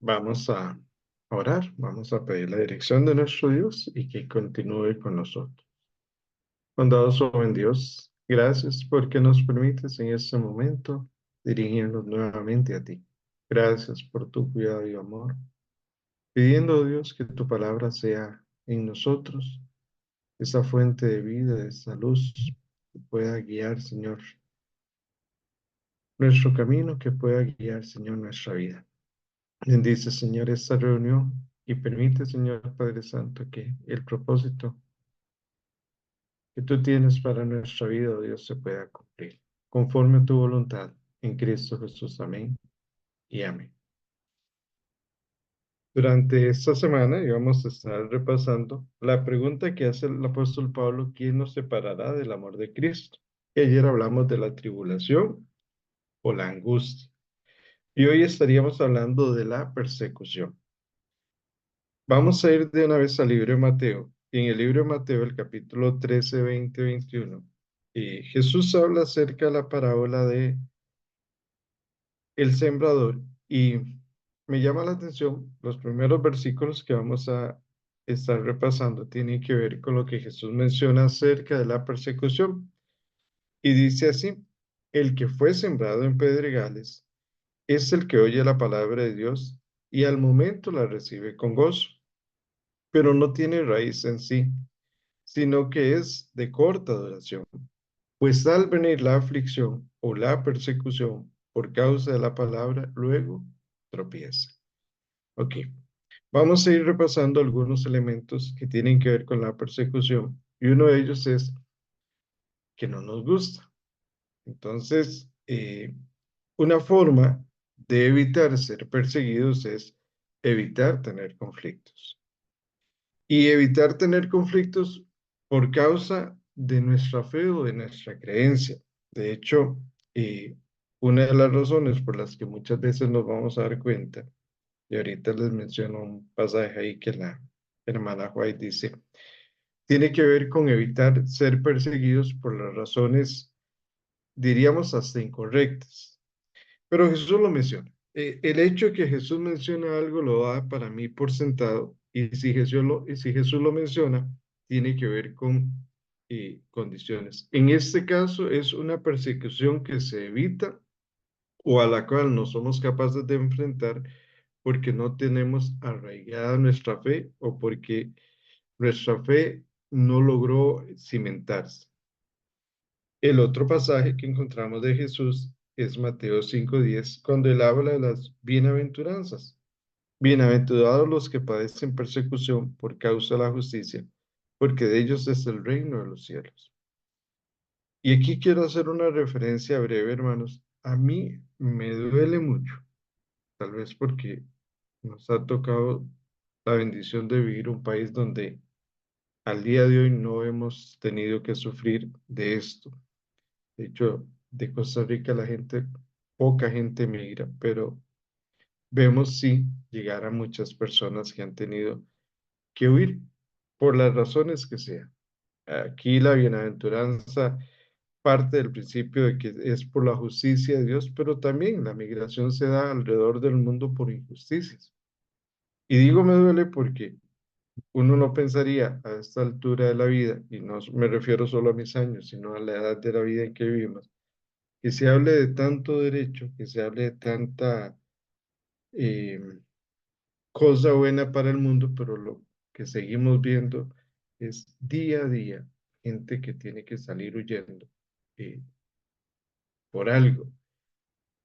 Vamos a orar, vamos a pedir la dirección de nuestro Dios y que continúe con nosotros. Bondadoso buen Dios, gracias porque nos permites en este momento dirigirnos nuevamente a ti. Gracias por tu cuidado y amor, pidiendo, Dios, que tu palabra sea en nosotros esa fuente de vida, esa luz que pueda guiar, Señor, nuestro camino, que pueda guiar, Señor, nuestra vida. Bendice, Señor, esta reunión y permite, Señor Padre Santo, que el propósito que tú tienes para nuestra vida, oh Dios, se pueda cumplir, conforme a tu voluntad, en Cristo Jesús. Amén y amén. Durante esta semana íbamos a estar repasando la pregunta que hace el apóstol Pablo: ¿quién nos separará del amor de Cristo? Y ayer hablamos de la tribulación o la angustia. Y hoy estaríamos hablando de la persecución. Vamos a ir de una vez al libro de Mateo. Y en el libro de Mateo, el capítulo 13, 20, 21, Jesús habla acerca de la parábola de el sembrador. Y me llama la atención, los primeros versículos que vamos a estar repasando tienen que ver con lo que Jesús menciona acerca de la persecución. Y dice así: el que fue sembrado en pedregales es el que oye la palabra de Dios y al momento la recibe con gozo, pero no tiene raíz en sí, sino que es de corta duración. Pues al venir la aflicción o la persecución por causa de la palabra, luego tropieza. Ok, vamos a ir repasando algunos elementos que tienen que ver con la persecución y uno de ellos es que no nos gusta. Entonces, una forma de evitar ser perseguidos es evitar tener conflictos. Y evitar tener conflictos por causa de nuestra fe o de nuestra creencia. De hecho, una de las razones por las que muchas veces nos vamos a dar cuenta, y ahorita les menciono un pasaje ahí que la hermana White dice, tiene que ver con evitar ser perseguidos por las razones, diríamos, hasta incorrectas. Pero Jesús lo menciona. El hecho de que Jesús menciona algo lo da para mí por sentado, y si Jesús lo menciona, tiene que ver con condiciones. En este caso es una persecución que se evita o a la cual no somos capaces de enfrentar porque no tenemos arraigada nuestra fe o porque nuestra fe no logró cimentarse. El otro pasaje que encontramos de Jesús es Mateo 5:10, cuando él habla de las bienaventuranzas. Bienaventurados los que padecen persecución por causa de la justicia, porque de ellos es el reino de los cielos. Y aquí quiero hacer una referencia breve, hermanos. A mí me duele mucho, tal vez porque nos ha tocado la bendición de vivir un país donde al día de hoy no hemos tenido que sufrir de esto. De hecho, de Costa Rica la gente, poca gente migra, pero vemos sí llegar a muchas personas que han tenido que huir por las razones que sean. Aquí la bienaventuranza parte del principio de que es por la justicia de Dios, pero también la migración se da alrededor del mundo por injusticias. Y digo me duele porque uno no pensaría a esta altura de la vida, y no me refiero solo a mis años, sino a la edad de la vida en que vivimos, que se hable de tanto derecho, que se hable de tanta eh, cosa buena para el mundo, pero lo que seguimos viendo es día a día gente que tiene que salir huyendo eh, por algo.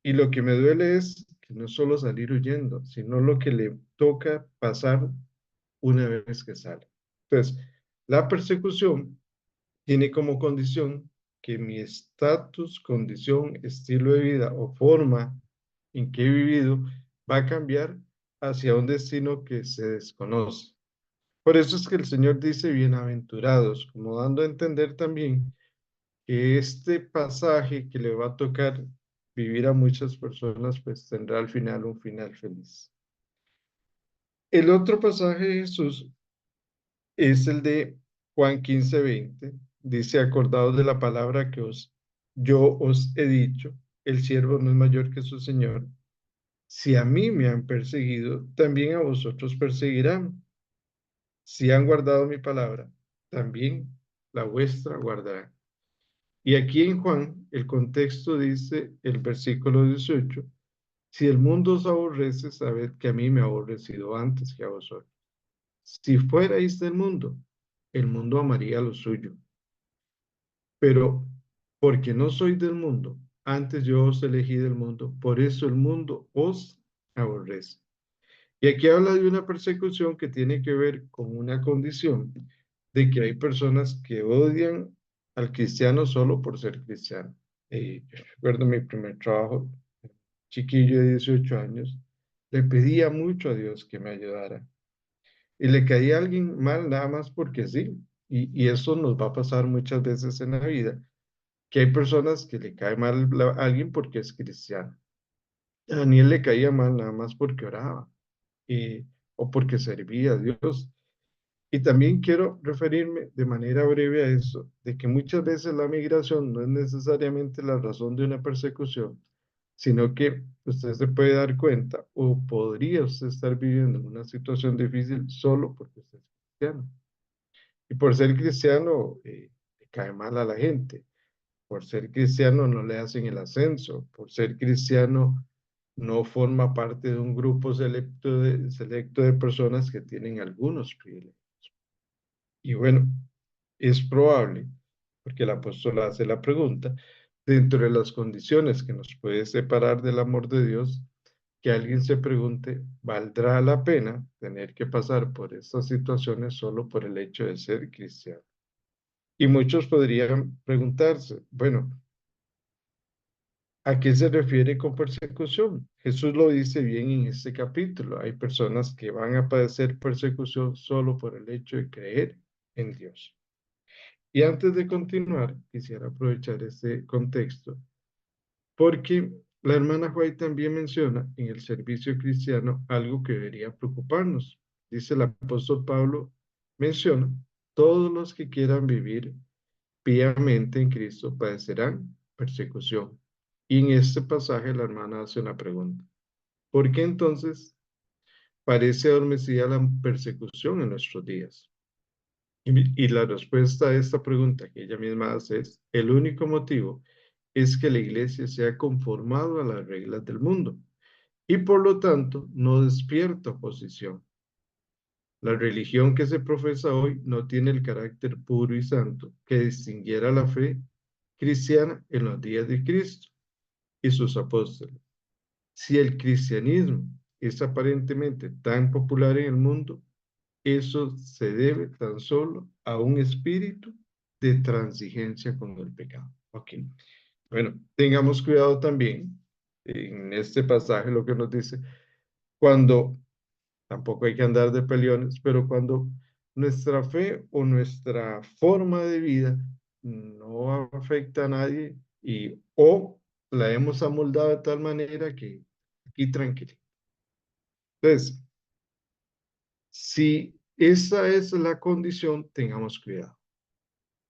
Y lo que me duele es que no solo salir huyendo, sino lo que le toca pasar una vez que sale. Entonces, la persecución tiene como condición que mi estatus, condición, estilo de vida o forma en que he vivido va a cambiar hacia un destino que se desconoce. Por eso es que el Señor dice bienaventurados, como dando a entender también que este pasaje que le va a tocar vivir a muchas personas, pues tendrá al final un final feliz. El otro pasaje de Jesús es el de Juan 15:20. Dice, acordaos de la palabra que yo os he dicho, el siervo no es mayor que su Señor. Si a mí me han perseguido, también a vosotros perseguirán. Si han guardado mi palabra, también la vuestra guardarán. Y aquí en Juan, el contexto dice, el versículo 18, si el mundo os aborrece, sabed que a mí me ha aborrecido antes que a vosotros. Si fuerais del mundo, el mundo amaría lo suyo. Pero porque no soy del mundo, antes yo os elegí del mundo, por eso el mundo os aborrece. Y aquí habla de una persecución que tiene que ver con una condición de que hay personas que odian al cristiano solo por ser cristiano. Yo recuerdo mi primer trabajo, chiquillo de 18 años, le pedía mucho a Dios que me ayudara. Y le caía a alguien mal nada más porque sí. Y eso nos va a pasar muchas veces en la vida, que hay personas que le cae mal a alguien porque es cristiano. A Daniel le caía mal nada más porque oraba y, o porque servía a Dios. Y también quiero referirme de manera breve a eso, de que muchas veces la migración no es necesariamente la razón de una persecución, sino que usted se puede dar cuenta o podría usted estar viviendo en una situación difícil solo porque usted es cristiano. Y por ser cristiano, le cae mal a la gente. Por ser cristiano no le hacen el ascenso. Por ser cristiano no forma parte de un grupo selecto de personas que tienen algunos privilegios. Y bueno, es probable, porque el apóstol hace la pregunta, dentro de las condiciones que nos puede separar del amor de Dios, que alguien se pregunte, ¿valdrá la pena tener que pasar por estas situaciones solo por el hecho de ser cristiano? Y muchos podrían preguntarse, bueno, ¿a qué se refiere con persecución? Jesús lo dice bien en este capítulo. Hay personas que van a padecer persecución solo por el hecho de creer en Dios. Y antes de continuar, quisiera aprovechar este contexto porque la hermana White también menciona en el servicio cristiano algo que debería preocuparnos. Dice el apóstol Pablo, menciona, todos los que quieran vivir piamente en Cristo padecerán persecución. Y en este pasaje la hermana hace una pregunta. ¿Por qué entonces parece adormecida la persecución en nuestros días? Y la respuesta a esta pregunta que ella misma hace es, el único motivo es que la iglesia se ha conformado a las reglas del mundo y por lo tanto no despierta oposición. La religión que se profesa hoy no tiene el carácter puro y santo que distinguiera la fe cristiana en los días de Cristo y sus apóstoles. Si el cristianismo es aparentemente tan popular en el mundo, eso se debe tan solo a un espíritu de transigencia con el pecado. Ok. Bueno, tengamos cuidado también en este pasaje lo que nos dice, cuando, tampoco hay que andar de peleones, pero cuando nuestra fe o nuestra forma de vida no afecta a nadie y o la hemos amoldado de tal manera que aquí tranquilo. Entonces, si esa es la condición, tengamos cuidado.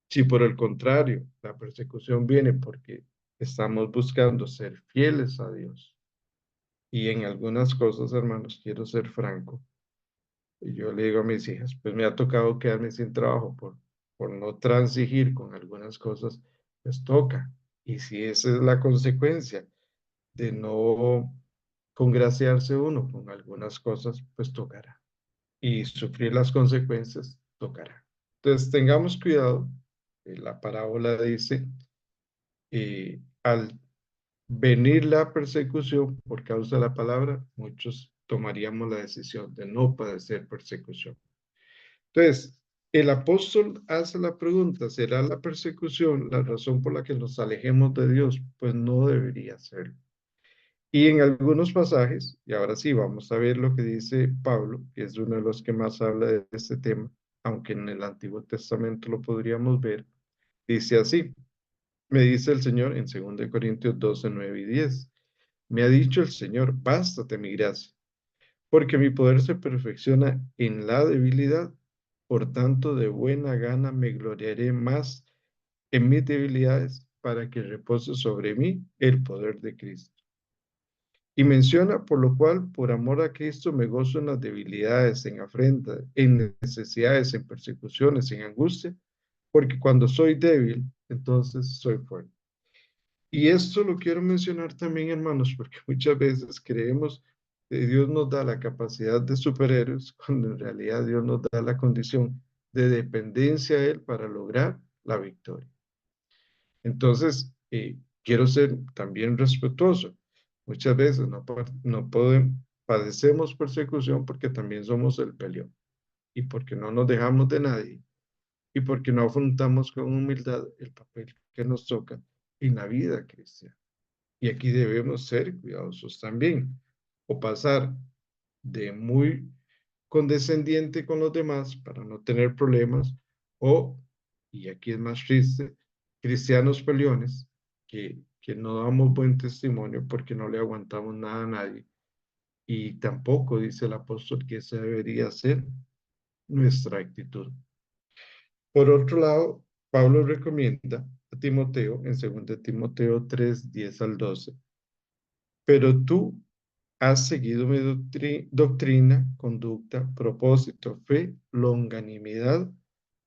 Si por el contrario, la persecución viene porque estamos buscando ser fieles a Dios y en algunas cosas, hermanos, quiero ser franco, y yo le digo a mis hijas, pues me ha tocado quedarme sin trabajo por no transigir con algunas cosas, pues toca. Y si esa es la consecuencia de no congraciarse uno con algunas cosas, pues tocará. Y sufrir las consecuencias tocará. Entonces tengamos cuidado. La parábola dice, al venir la persecución por causa de la palabra, muchos tomaríamos la decisión de no padecer persecución. Entonces, el apóstol hace la pregunta, ¿será la persecución la razón por la que nos alejemos de Dios? Pues no debería ser. Y en algunos pasajes, y ahora sí vamos a ver lo que dice Pablo, que es uno de los que más habla de este tema, aunque en el Antiguo Testamento lo podríamos ver, dice así, me dice el Señor en 2 Corintios 12, 9 y 10, me ha dicho el Señor, bástate mi gracia, porque mi poder se perfecciona en la debilidad, por tanto de buena gana me gloriaré más en mis debilidades para que repose sobre mí el poder de Cristo. Y menciona, por lo cual, por amor a Cristo, me gozo en las debilidades, en afrentas, en necesidades, en persecuciones, en angustia, porque cuando soy débil, entonces soy fuerte. Y esto lo quiero mencionar también, hermanos, porque muchas veces creemos que Dios nos da la capacidad de superhéroes, cuando en realidad Dios nos da la condición de dependencia a Él para lograr la victoria. Entonces, quiero ser también respetuoso. Muchas veces no podemos, padecemos persecución porque también somos el peleón y porque no nos dejamos de nadie y porque no afrontamos con humildad el papel que nos toca en la vida cristiana. Y aquí debemos ser cuidadosos también, o pasar de muy condescendiente con los demás para no tener problemas, o, y aquí es más triste, cristianos peleones que no damos buen testimonio porque no le aguantamos nada a nadie. Y tampoco dice el apóstol que esa debería ser nuestra actitud. Por otro lado, Pablo recomienda a Timoteo en 2 Timoteo 3, 10 al 12, pero tú has seguido mi doctrina, conducta, propósito, fe, longanimidad,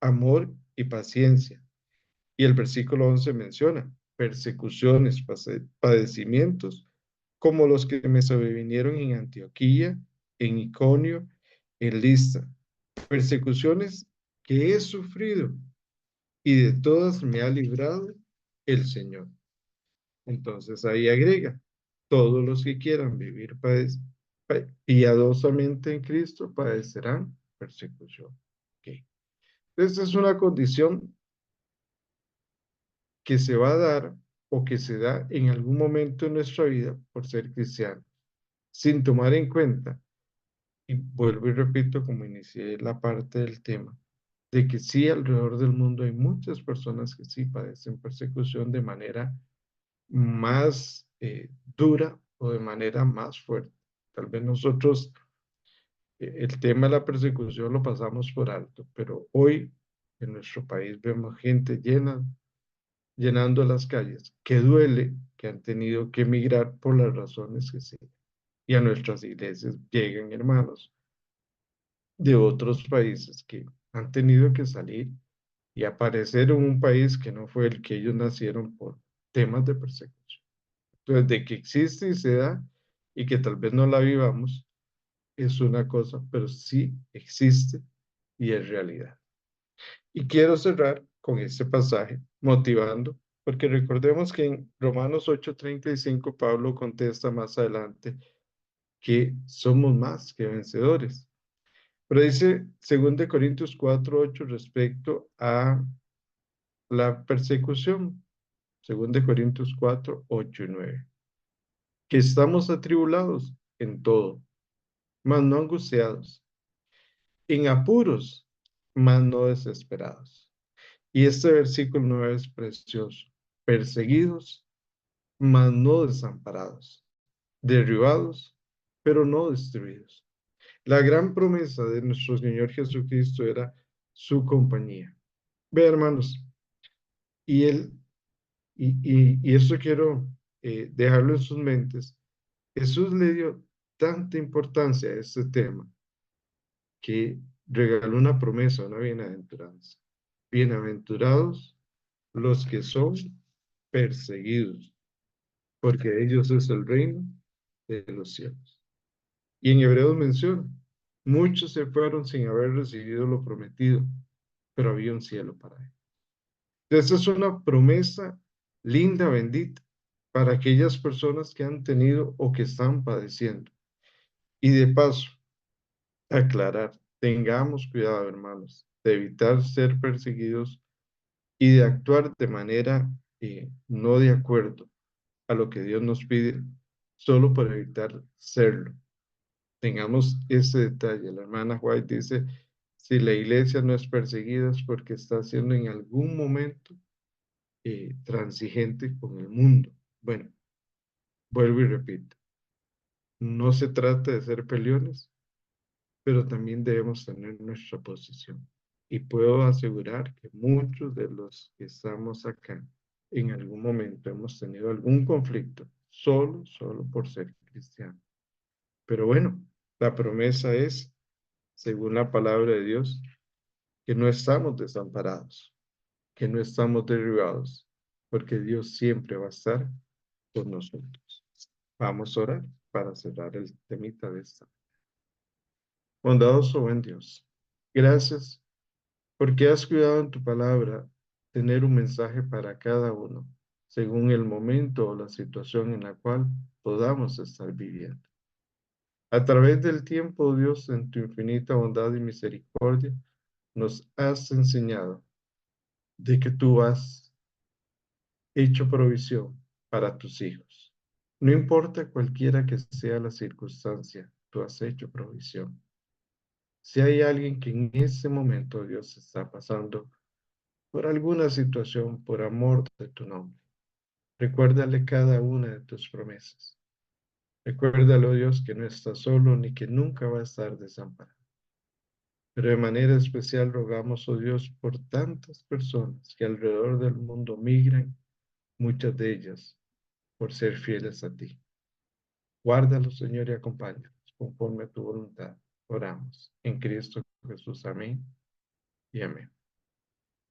amor y paciencia. Y el versículo 11 menciona persecuciones, padecimientos, como los que me sobrevinieron en Antioquía, en Iconio, en Listra. Persecuciones que he sufrido y de todas me ha librado el Señor. Entonces ahí agrega, todos los que quieran vivir piadosamente en Cristo padecerán persecución. Ok. Esta es una condición que se va a dar o que se da en algún momento de nuestra vida por ser cristiano, sin tomar en cuenta, y vuelvo y repito como inicié la parte del tema, de que sí alrededor del mundo hay muchas personas que sí padecen persecución de manera más dura o de manera más fuerte. Tal vez nosotros el tema de la persecución lo pasamos por alto, pero hoy en nuestro país vemos gente llenando las calles, que duele que han tenido que emigrar por las razones que sea. Y a nuestras iglesias llegan hermanos de otros países que han tenido que salir y aparecer en un país que no fue el que ellos nacieron por temas de persecución. Entonces, de que existe y se da y que tal vez no la vivamos es una cosa, pero sí existe y es realidad. Y quiero cerrar con este pasaje motivando, porque recordemos que en Romanos 8:35 Pablo contesta más adelante que somos más que vencedores. Pero dice 2 Corintios 4:8 respecto a la persecución. 2 Corintios 4:8 y 9. Que estamos atribulados en todo, mas no angustiados, en apuros, mas no desesperados. Y este versículo 9 es precioso. Perseguidos, mas no desamparados. Derribados, pero no destruidos. La gran promesa de nuestro Señor Jesucristo era su compañía. Ve, hermanos, y él, y esto quiero dejarlo en sus mentes. Jesús le dio tanta importancia a este tema que regaló una promesa, una bienaventuranza. Bienaventurados los que son perseguidos, porque de ellos es el reino de los cielos. Y en Hebreos menciona, muchos se fueron sin haber recibido lo prometido, pero había un cielo para ellos. Esta es una promesa linda, bendita, para aquellas personas que han tenido o que están padeciendo. Y de paso, aclarar, tengamos cuidado, hermanos, de evitar ser perseguidos y de actuar de manera no de acuerdo a lo que Dios nos pide, solo para evitar serlo. Tengamos ese detalle. La hermana White dice, si la iglesia no es perseguida es porque está siendo en algún momento transigente con el mundo. Bueno, vuelvo y repito, no se trata de ser peleones, pero también debemos tener nuestra posición. Y puedo asegurar que muchos de los que estamos acá en algún momento hemos tenido algún conflicto, solo por ser cristiano. Pero bueno, la promesa es, según la palabra de Dios, que no estamos desamparados, que no estamos derribados, porque Dios siempre va a estar con nosotros. Vamos a orar para cerrar el temita de esta. Bondadoso buen Dios, gracias porque has cuidado en tu palabra tener un mensaje para cada uno, según el momento o la situación en la cual podamos estar viviendo. A través del tiempo, Dios, en tu infinita bondad y misericordia, nos has enseñado de que tú has hecho provisión para tus hijos. No importa cualquiera que sea la circunstancia, tú has hecho provisión. Si hay alguien que en ese momento Dios está pasando por alguna situación, por amor de tu nombre, recuérdale cada una de tus promesas. Recuérdalo, Dios, que no está solo ni que nunca va a estar desamparado. Pero de manera especial rogamos, oh Dios, por tantas personas que alrededor del mundo migran, muchas de ellas por ser fieles a ti. Guárdalos, Señor, y acompáñalos conforme a tu voluntad. Oramos en Cristo Jesús. Amén y amén.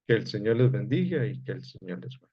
Que el Señor les bendiga y que el Señor les guarde.